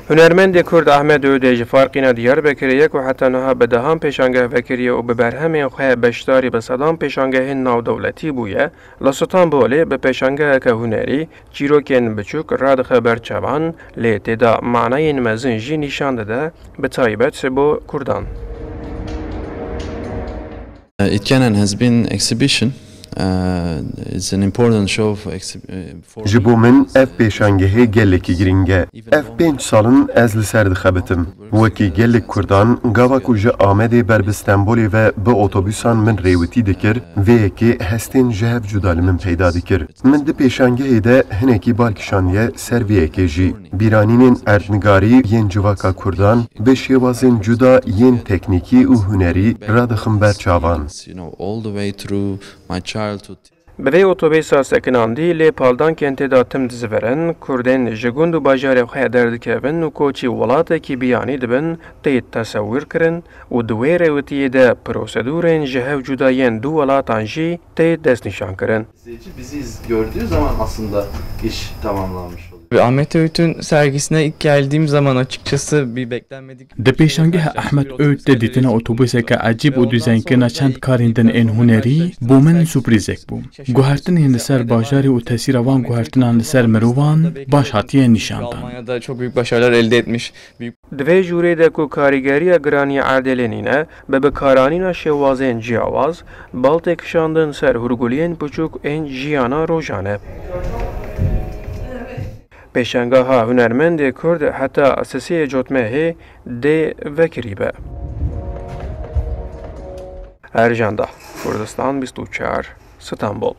هنرمند کرد احمد اودیج فرقینا دیاربکر یک و حتی نها بدهان پیشانگه وکریه و ببرهمی خواه بشتاری به صدام پیشانگه ناو دولتی بویه لسطان بوله به پیشانگه که هنری چیروکین بچوک راد خبر چوان لیتی دا معنی مزن جی نشان داده به تایبت سبو کردان. It can has been exhibition. It's an important show for ji bo min ev pêşangehê gelekî giring e. Ev 5 salin ez li ser dixebitim. Wekî gelek Kurdan, gava ku ji Amedê ber bi Stenbolê ve bi otobüsan min rêwitî dikir, vê yekê hestên ji hev cuda li min peyda dikir. Min di pêşangehê de hinekî balkişaniye ser vê yekê jî. Bîranînên erdnigarî yên civaka Kurdan bi şêwazên cuda yên teknîkî û hunerî radixin ber çavan. all the way through my childhood. به وی اتوبیسا سکناندی لی پالدان کنتی دا تم دزورن کردین جگوند و باجار خواه دردکوین و کوچی ولاته کی بیانی دبن تید تصور کرن و دوی رویتی ده پروسیدورین جهو جدایین دو ولاتان جی تید دست نشان کرن. Bizi gördüğü zaman aslında iş tamamlanmış oluyor. Ahmet Öğüt'ün sergisine ilk geldiğim zaman açıkçası bir beklenmedik. Di pêşangeha Ahmet Öğüt de dîtina otobûseka acîb û dîzaynkirina çend karên din ên hunerî bû min sürprîzek bû. Guhertinên li ser bajarê û tesîra van guhertinan li ser mirovan baş hatiye nîşandan. Almanya'da çok büyük başarılar elde etmiş. دوی جوری ده کو کاریگری گرانی عدلینینه به بکارانینا شوازین جیاواز بالت کشاندن سر هرگولین پچوک این جیانا روزانه. پیشنگاه ها هنرمند کرد حتی اساسی جوتمه ده وکریبه. ارجاندا کردستان 24 استانبول.